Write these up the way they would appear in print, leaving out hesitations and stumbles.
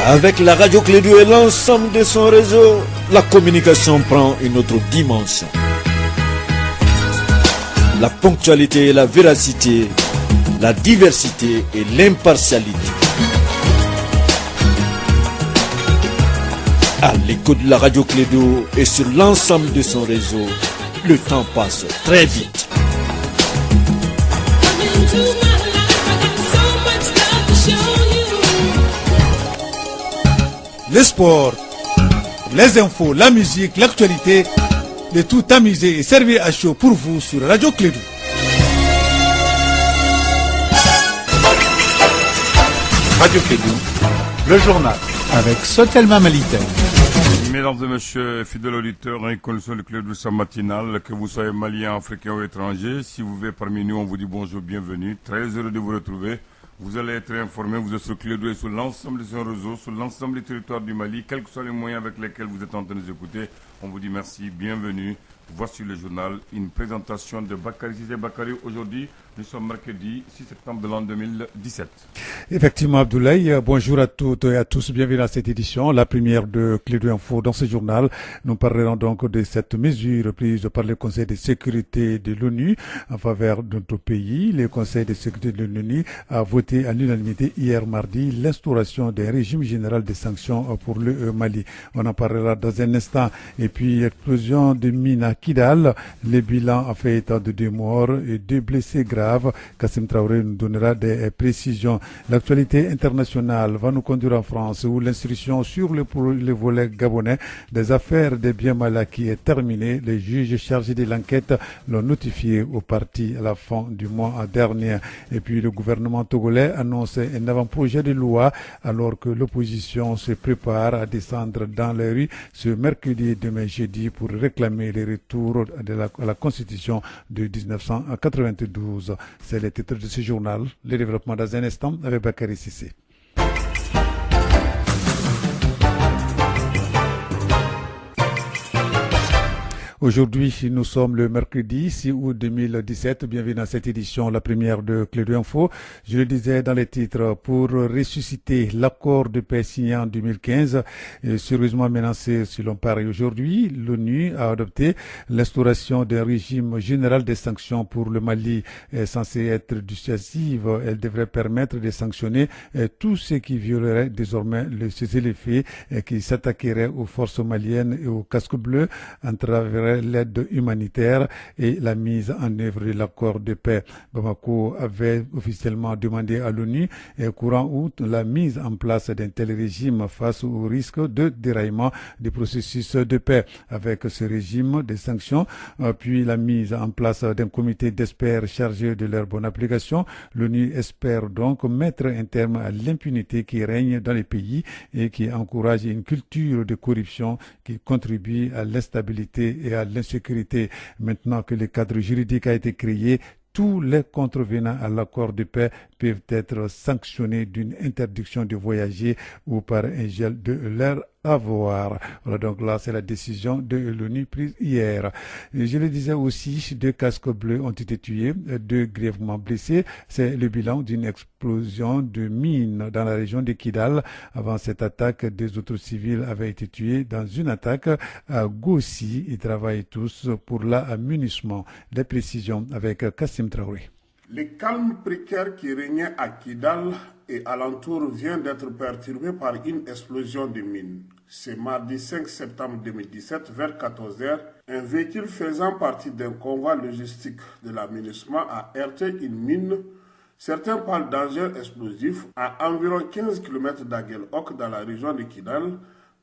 Avec la radio Clé et l'ensemble de son réseau, la communication prend une autre dimension. La ponctualité et la véracité, la diversité et l'impartialité. À l'écoute de la radio Clédo et sur l'ensemble de son réseau, le temps passe très vite. Les sports, les infos, la musique, l'actualité, de tout amuser et servir à chaud pour vous sur Radio Clédo. Radio Clédo, le journal avec Sotelma Malitaire. Mesdames et messieurs, fidèles auditeurs, et connaisseurs du Clédo sa matinale, que vous soyez malien, africain ou étranger, si vous vivez parmi nous, on vous dit bonjour, bienvenue, très heureux de vous retrouver. Vous allez être informés, vous êtes sur Clédo et sur l'ensemble de son réseau, sur l'ensemble des territoires du Mali, quels que soient les moyens avec lesquels vous êtes en train de nous écouter. On vous dit merci, bienvenue. Voici le journal, une présentation de Bakary Cissé Bakary. Aujourd'hui, nous sommes mercredi 6 septembre de l'an 2017. Effectivement, Abdoulaye, bonjour à toutes et à tous. Bienvenue à cette édition, la première de Clédo Info. Dans ce journal, nous parlerons donc de cette mesure prise par le Conseil de sécurité de l'ONU en faveur de notre pays. Le Conseil de sécurité de l'ONU a voté à l'unanimité hier mardi l'instauration d'un régime général de sanctions pour le Mali. On en parlera dans un instant. Et puis, explosion de mines à Kidal. Le bilan a fait état de 2 morts et 2 blessés graves. Kassim Traoré nous donnera des précisions. L'actualité internationale va nous conduire en France où l'instruction sur le volet gabonais des affaires des biens mal acquis est terminée. Les juges chargés de l'enquête l'ont notifié aux parties à la fin du mois dernier. Et puis le gouvernement togolais annonce un avant-projet de loi alors que l'opposition se prépare à descendre dans les rues ce mercredi et demain jeudi pour réclamer les retour à la Constitution de 1992. C'est le titre de ce journal. Le développement dans un instant avec Bakary Cissé. Aujourd'hui, nous sommes le mercredi 6 août 2017. Bienvenue dans cette édition, la première de Clédo Info. Je le disais dans les titres, pour ressusciter l'accord de paix signé en 2015, sérieusement menacé si l'on parle aujourd'hui, l'ONU a adopté l'instauration d'un régime général des sanctions pour le Mali censé être dissuasive. Elle devrait permettre de sanctionner tout ce qui violerait désormais le cessez-le-feu qui s'attaquerait aux forces maliennes et aux casques bleus en travers l'aide humanitaire et la mise en œuvre de l'accord de paix. Bamako avait officiellement demandé à l'ONU courant août la mise en place d'un tel régime face au risque de déraillement du processus de paix. Avec ce régime de sanctions, puis la mise en place d'un comité d'experts chargé de leur bonne application, l'ONU espère donc mettre un terme à l'impunité qui règne dans les pays et qui encourage une culture de corruption qui contribue à l'instabilité et à l'insécurité. Maintenant que le cadre juridique a été créé, tous les contrevenants à l'accord de paix peuvent être sanctionnés d'une interdiction de voyager ou par un gel de leur avoir. Voilà, donc là, c'est la décision de l'ONU prise hier. Et je le disais aussi, 2 casques bleus ont été tués, 2 grièvement blessés. C'est le bilan d'une explosion de mines dans la région de Kidal. Avant cette attaque, 2 autres civils avaient été tués dans une attaque à Gossi. Ils travaillent tous pour l'amunissement. Les précisions avec Kassim Traoré. Le calme précaire qui régnait à Kidal et alentour vient d'être perturbé par une explosion de mines. Ce mardi 5 septembre 2017, vers 14h, un véhicule faisant partie d'un convoi logistique de l'aménagement a heurté une mine. Certains parlent d'engins explosifs à environ 15 km d'Aguelhok dans la région de Kidal,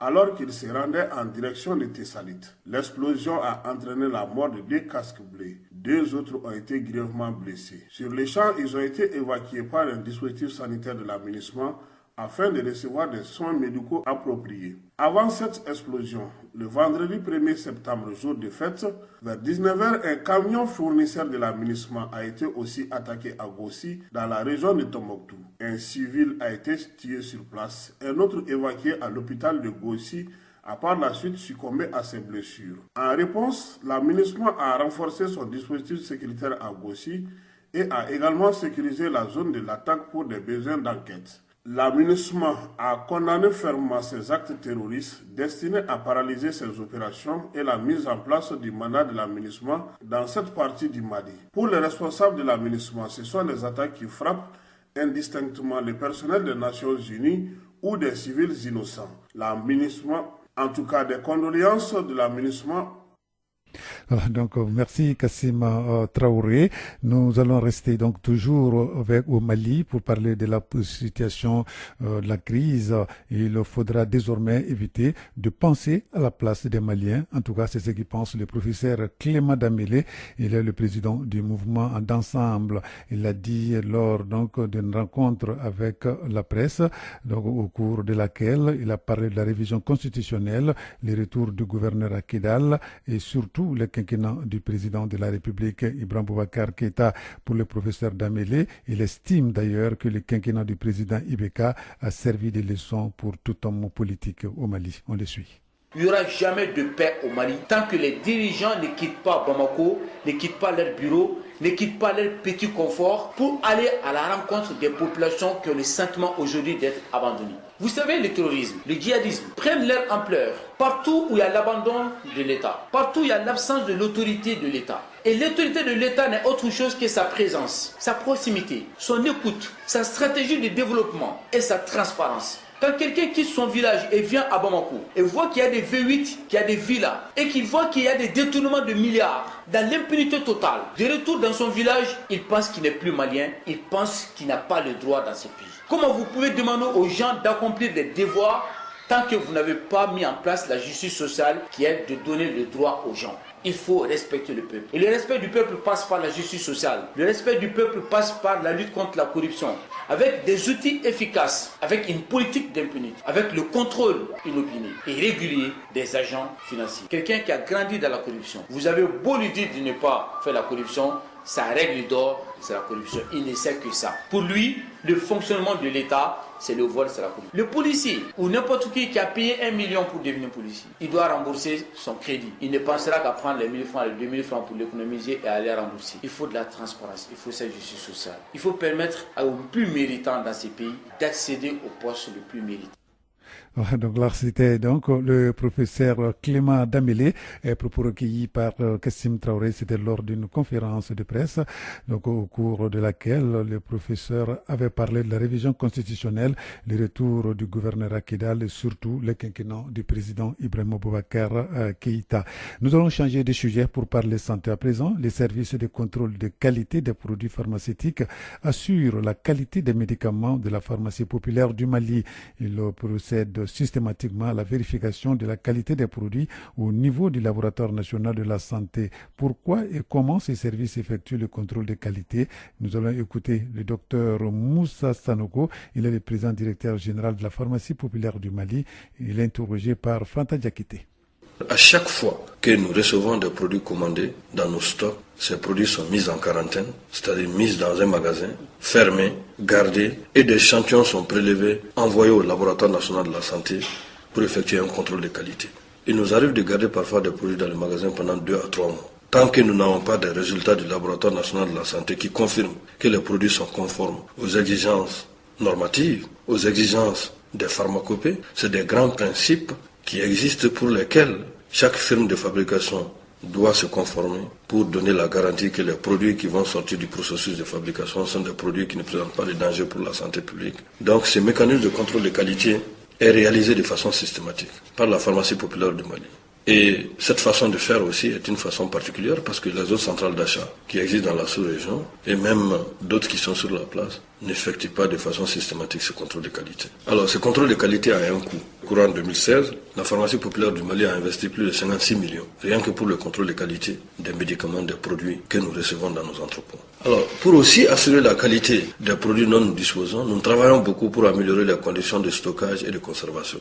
alors qu'il se rendait en direction de Tessalite. L'explosion a entraîné la mort de 2 casques bleus. 2 autres ont été grièvement blessés. Sur les champs, ils ont été évacués par un dispositif sanitaire de l'aménagement afin de recevoir des soins médicaux appropriés. Avant cette explosion, le vendredi 1er septembre, jour de fête, vers 19h, un camion fournisseur de l'aménagement a été aussi attaqué à Gossi, dans la région de Tombouctou. Un civil a été tué sur place, un autre évacué à l'hôpital de Gossi a par la suite succombé à ses blessures. En réponse, l'aménagement a renforcé son dispositif sécuritaire à Gossi et a également sécurisé la zone de l'attaque pour des besoins d'enquête. La MINUSMA a condamné fermement ces actes terroristes destinés à paralyser ces opérations et la mise en place du mandat de la MINUSMA dans cette partie du Mali. Pour les responsables de la MINUSMA, ce sont des attaques qui frappent indistinctement le personnel des Nations Unies ou des civils innocents. La MINUSMA, en tout cas des condoléances de la MINUSMA. Donc, merci Kassim Traoré. Nous allons rester donc toujours au Mali pour parler de la situation de la crise. Il faudra désormais éviter de penser à la place des Maliens. En tout cas, c'est ce que pense le professeur Clément Damélé. Il est le président du mouvement d'ensemble. Il l'a dit lors donc d'une rencontre avec la presse, donc au cours de laquelle il a parlé de la révision constitutionnelle, les retours du gouverneur à Kidal et surtout le quinquennat du président de la République, Ibrahim Boubacar Keïta. Pour le professeur Damélé, il estime d'ailleurs que le quinquennat du président Ibeka a servi de leçon pour tout homme politique au Mali. On le suit. Il n'y aura jamais de paix au Mali tant que les dirigeants ne quittent pas Bamako, ne quittent pas leur bureau, ne quittent pas leur petit confort pour aller à la rencontre des populations qui ont le sentiment aujourd'hui d'être abandonnées. Vous savez, le terrorisme, le djihadisme prennent leur ampleur partout où il y a l'abandon de l'État, partout où il y a l'absence de l'autorité de l'État. Et l'autorité de l'État n'est autre chose que sa présence, sa proximité, son écoute, sa stratégie de développement et sa transparence. Quand quelqu'un quitte son village et vient à Bamako et voit qu'il y a des V8, qu'il y a des villas et qu'il voit qu'il y a des détournements de milliards dans l'impunité totale, de retour dans son village, il pense qu'il n'est plus malien, il pense qu'il n'a pas le droit dans ce pays. Comment vous pouvez demander aux gens d'accomplir des devoirs tant que vous n'avez pas mis en place la justice sociale qui est de donner le droit aux gens? Il faut respecter le peuple. Et le respect du peuple passe par la justice sociale. Le respect du peuple passe par la lutte contre la corruption. Avec des outils efficaces, avec une politique d'impunité, avec le contrôle inopiné et régulier des agents financiers. Quelqu'un qui a grandi dans la corruption, vous avez beau lui dire de ne pas faire la corruption, sa règle d'or, c'est la corruption. Il ne sait que ça. Pour lui, le fonctionnement de l'État, c'est le vol, c'est la corruption. Le policier ou n'importe qui a payé 1 million pour devenir policier, il doit rembourser son crédit. Il ne pensera qu'à prendre les 1 000 francs, les 2 000 francs pour l'économiser et aller rembourser. Il faut de la transparence, il faut cette justice sociale. Il faut permettre aux plus méritants dans ces pays d'accéder aux postes les plus méritants. Donc là, c'était donc le professeur Clément Damélé, propos recueillis par Kassim Traoré. C'était lors d'une conférence de presse, donc au cours de laquelle le professeur avait parlé de la révision constitutionnelle, le retour du gouverneur à Kidal et surtout le quinquennat du président Ibrahim Boubacar Keïta. Nous allons changer de sujet pour parler santé à présent. Les services de contrôle de qualité des produits pharmaceutiques assurent la qualité des médicaments de la pharmacie populaire du Mali. Ils procèdent systématiquement à la vérification de la qualité des produits au niveau du laboratoire national de la santé. Pourquoi et comment ces services effectuent le contrôle de qualité? Nous allons écouter le docteur Moussa Sanogo. Il est le président directeur général de la pharmacie populaire du Mali. Il est interrogé par Fanta Diakité. À chaque fois que nous recevons des produits commandés dans nos stocks, ces produits sont mis en quarantaine, c'est-à-dire mis dans un magasin, fermés, gardés, et des échantillons sont prélevés, envoyés au laboratoire national de la santé pour effectuer un contrôle de qualité. Il nous arrive de garder parfois des produits dans le magasin pendant 2 à 3 mois. Tant que nous n'avons pas des résultats du laboratoire national de la santé qui confirment que les produits sont conformes aux exigences normatives, aux exigences des pharmacopées, c'est des grands principes qui existent pour lesquels chaque firme de fabrication doit se conformer pour donner la garantie que les produits qui vont sortir du processus de fabrication sont des produits qui ne présentent pas de danger pour la santé publique. Donc ce mécanisme de contrôle de qualité est réalisé de façon systématique par la pharmacie populaire du Mali. Et cette façon de faire aussi est une façon particulière parce que les autres centrales d'achat qui existent dans la sous-région et même d'autres qui sont sur la place n'effectuent pas de façon systématique ce contrôle de qualité. Alors ce contrôle de qualité a un coût. Courant 2016, la pharmacie populaire du Mali a investi plus de 56 millions rien que pour le contrôle de qualité des médicaments, des produits que nous recevons dans nos entrepôts. Alors pour aussi assurer la qualité des produits dont nous disposons, nous travaillons beaucoup pour améliorer les conditions de stockage et de conservation.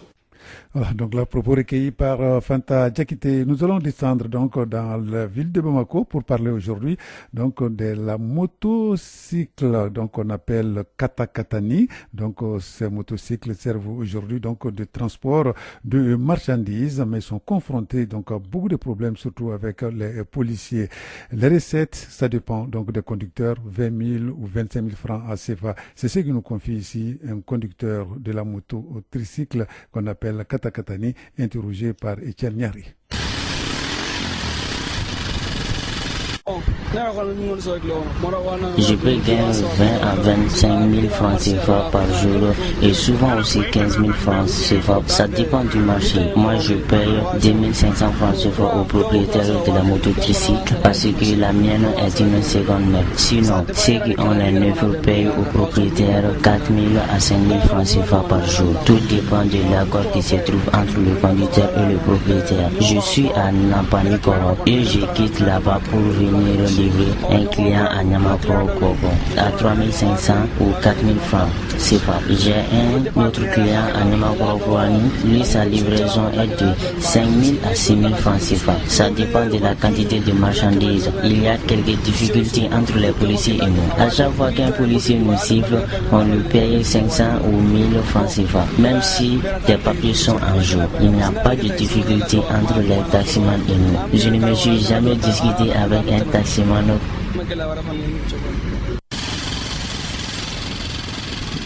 Voilà, donc là, propos recueillis par Fanta Diakité. Nous allons descendre donc dans la ville de Bamako pour parler aujourd'hui donc de la motocycle, donc on appelle katakatani. Donc ces motocycles servent aujourd'hui donc de transport de marchandises, mais sont confrontés donc à beaucoup de problèmes, surtout avec les policiers. Les recettes, ça dépend donc des conducteurs, 20 000 ou 25 000 francs à CFA. C'est ce que nous confie ici un conducteur de la moto tricycle qu'on appelle katakatani, interrogé par Etienne Niari. Je peux gagner 20 à 25 000 francs CFA par jour et souvent aussi 15 000 francs CFA. Ça dépend du marché. Moi, je paye 2 500 francs CFA au propriétaire de la moto tricycle parce que la mienne est une seconde main. Sinon, ceux qui ont les neufs payent au propriétaire 4 000 à 5 000 francs CFA par jour. Tout dépend de l'accord qui se trouve entre le conducteur et le propriétaire. Je suis à Nampanikoro et je quitte là-bas pour venir livrer un client à Nyamaporo à 3 500 ou 4 000 francs CFA. J'ai un autre client à Nyamaporo, lui sa livraison est de 5 000 à 6 000 francs CFA. Ça dépend de la quantité de marchandises. Il y a quelques difficultés entre les policiers et nous. À chaque fois qu'un policier nous siffle, on lui paye 500 ou 1000 francs CFA. Même si des papiers sont en jeu, il n'y a pas de difficulté entre les taximans et nous. Je ne me suis jamais discuté avec un taximan.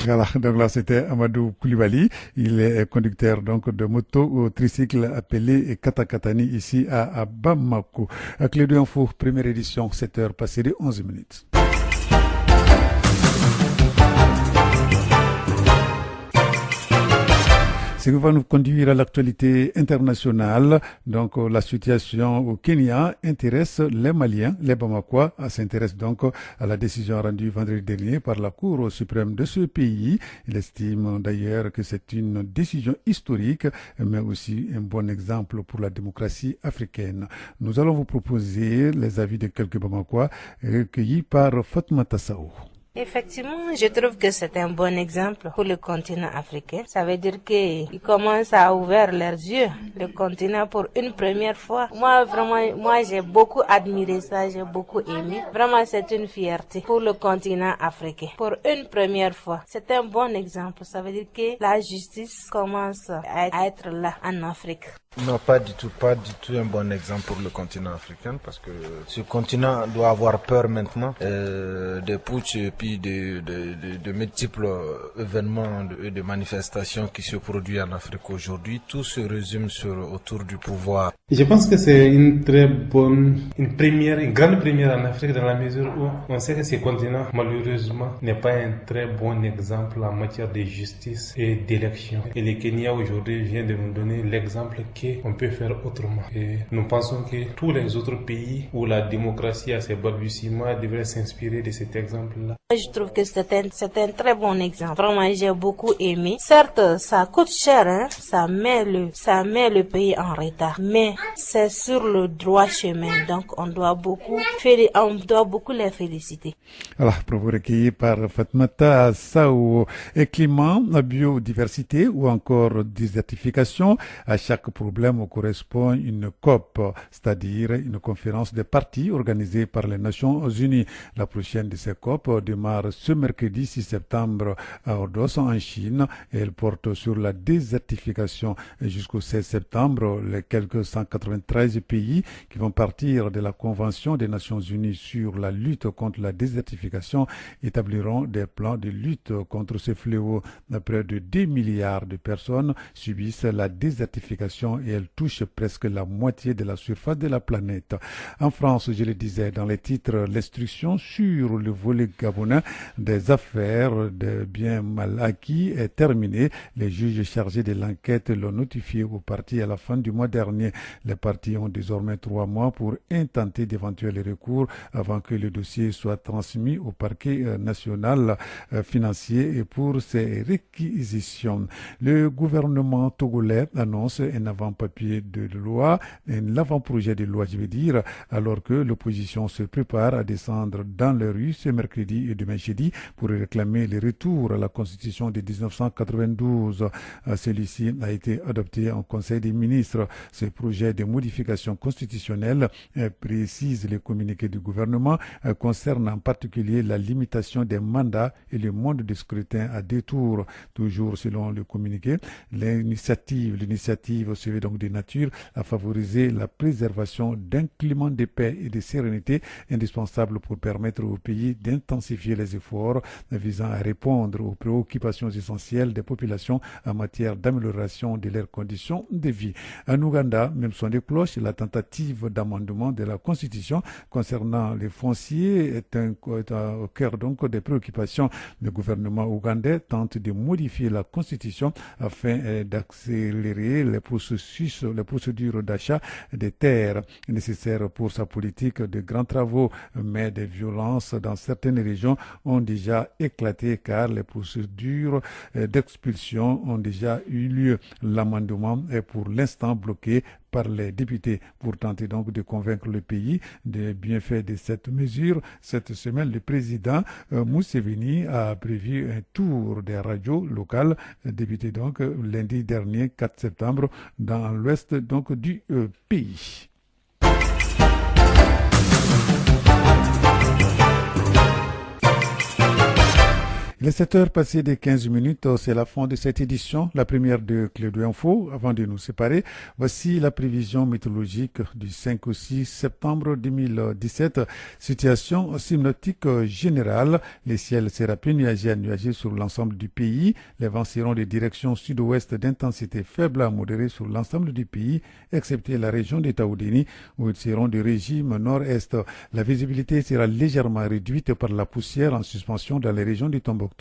Voilà, donc là c'était Amadou Koulibaly, il est conducteur donc de moto ou tricycle appelé Katakatani ici à Bamako. À Clé de Info, première édition, 7h passées de 11 minutes. Ce qui va nous conduire à l'actualité internationale. Donc, la situation au Kenya intéresse les Maliens, les Bamakois, s'intéressent donc à la décision rendue vendredi dernier par la Cour suprême de ce pays. Il estime d'ailleurs que c'est une décision historique, mais aussi un bon exemple pour la démocratie africaine. Nous allons vous proposer les avis de quelques Bamakois recueillis par Fatmata Sao. Effectivement, je trouve que c'est un bon exemple pour le continent africain. Ça veut dire qu'ils commencent à ouvrir leurs yeux, le continent pour une première fois. Moi, j'ai beaucoup admiré ça, j'ai beaucoup aimé. Vraiment, c'est une fierté pour le continent africain. Pour une première fois, c'est un bon exemple. Ça veut dire que la justice commence à être là en Afrique. Non, pas du tout un bon exemple pour le continent africain parce que ce continent doit avoir peur maintenant des putsch et puis de multiples événements et de manifestations qui se produisent en Afrique aujourd'hui. Tout se résume autour du pouvoir. Je pense que c'est une grande première en Afrique dans la mesure où on sait que ce continent malheureusement n'est pas un très bon exemple en matière de justice et d'élection. Et le Kenya aujourd'hui vient de nous donner l'exemple qu'on peut faire autrement. Et nous pensons que tous les autres pays où la démocratie a ses balbutiements devraient s'inspirer de cet exemple-là. Je trouve que c'est un très bon exemple. Vraiment, j'ai beaucoup aimé. Certes, ça coûte cher, hein? Ça met le pays en retard. Mais c'est sur le droit chemin. Donc, on doit beaucoup les féliciter. Alors, propos recueillis par Fatmata Sao. Et climat, biodiversité ou encore désertification, à chaque problème correspond une COP, c'est-à-dire une conférence des parties organisée par les Nations Unies. La prochaine de ces COP démarre ce mercredi 6 septembre à Ordos en Chine et elle porte sur la désertification. Et jusqu'au 16 septembre, les quelques 193 pays qui vont partir de la Convention des Nations Unies sur la lutte contre la désertification établiront des plans de lutte contre ce fléau. Près de 2 milliards de personnes subissent la désertification et elle touche presque la moitié de la surface de la planète. En France, je le disais dans les titres, l'instruction sur le volet gabonais des affaires de biens mal acquis est terminée. Les juges chargés de l'enquête l'ont notifié aux parties à la fin du mois dernier. Les parties ont désormais 3 mois pour intenter d'éventuels recours avant que le dossier soit transmis au parquet national financier et pour ses réquisitions. Le gouvernement togolais annonce un avant-papier de loi, un avant-projet de loi, je veux dire, alors que l'opposition se prépare à descendre dans les rues ce mercredi et demain jeudi pour réclamer le retour à la Constitution de 1992. Celui-ci a été adopté en Conseil des ministres. Ce projet de modification constitutionnelle précise les communiqués du gouvernement concerne en particulier la limitation des mandats et le mode de scrutin à 2 tours. Toujours selon le communiqué, l'initiative se veut donc de nature à favoriser la préservation d'un climat de paix et de sérénité indispensable pour permettre au pays d'intensifier les efforts visant à répondre aux préoccupations essentielles des populations en matière d'amélioration de leurs conditions de vie. En Ouganda, même son de cloche, la tentative d'amendement de la Constitution concernant les fonciers est au cœur donc des préoccupations. Le gouvernement ougandais tente de modifier la Constitution afin d'accélérer les procédures d'achat des terres nécessaires pour sa politique de grands travaux, mais des violences dans certaines régions ont déjà éclaté car les procédures d'expulsion ont déjà eu lieu. L'amendement est pour l'instant bloqué par les députés pour tenter donc de convaincre le pays des bienfaits de cette mesure. Cette semaine, le président Museveni a prévu un tour des radios locales débuté donc lundi dernier 4 septembre dans l'ouest donc du pays. Les 7 heures passées de 15 minutes, c'est la fin de cette édition, la première de Clé de Info. Avant de nous séparer, voici la prévision météorologique du 5 au 6 septembre 2017. Situation synoptique générale. Les ciels sera peu nuagés à nuagés sur l'ensemble du pays. Les vents seront de direction sud-ouest d'intensité faible à modérée sur l'ensemble du pays, excepté la région de Taoudéni, où ils seront de régime nord-est. La visibilité sera légèrement réduite par la poussière en suspension dans les régions du Tombouctou,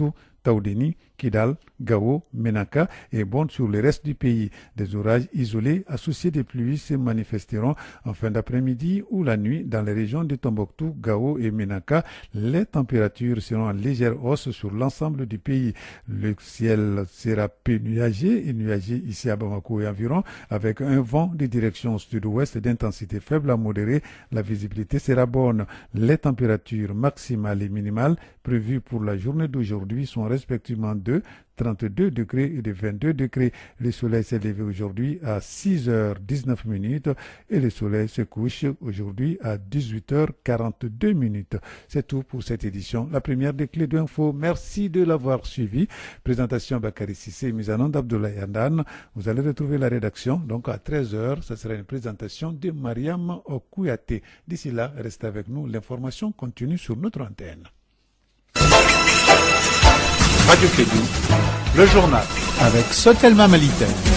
Taoudéni, Kidal, Gao, Menaka et bonne sur le reste du pays. Des orages isolés associés de pluies se manifesteront en fin d'après-midi ou la nuit dans les régions de Tombouctou, Gao et Menaka. Les températures seront en légère hausse sur l'ensemble du pays. Le ciel sera peu nuagé et nuagé ici à Bamako et environ avec un vent de direction sud-ouest d'intensité faible à modérée. La visibilité sera bonne. Les températures maximales et minimales prévues pour la journée d'aujourd'hui sont respectivement de 32 degrés et de 22 degrés. Le soleil s'est levé aujourd'hui à 6h19 et le soleil se couche aujourd'hui à 18h42. C'est tout pour cette édition, la première des Clés d'Info. Merci de l'avoir suivi. Présentation Bakary Sissé, mise en onde Abdoulaye Andan. Vous allez retrouver la rédaction, donc à 13h, ça sera une présentation de Mariam Okouyaté. D'ici là, restez avec nous, l'information continue sur notre antenne. Radio Clédou, le journal avec Sotelma Malitaine.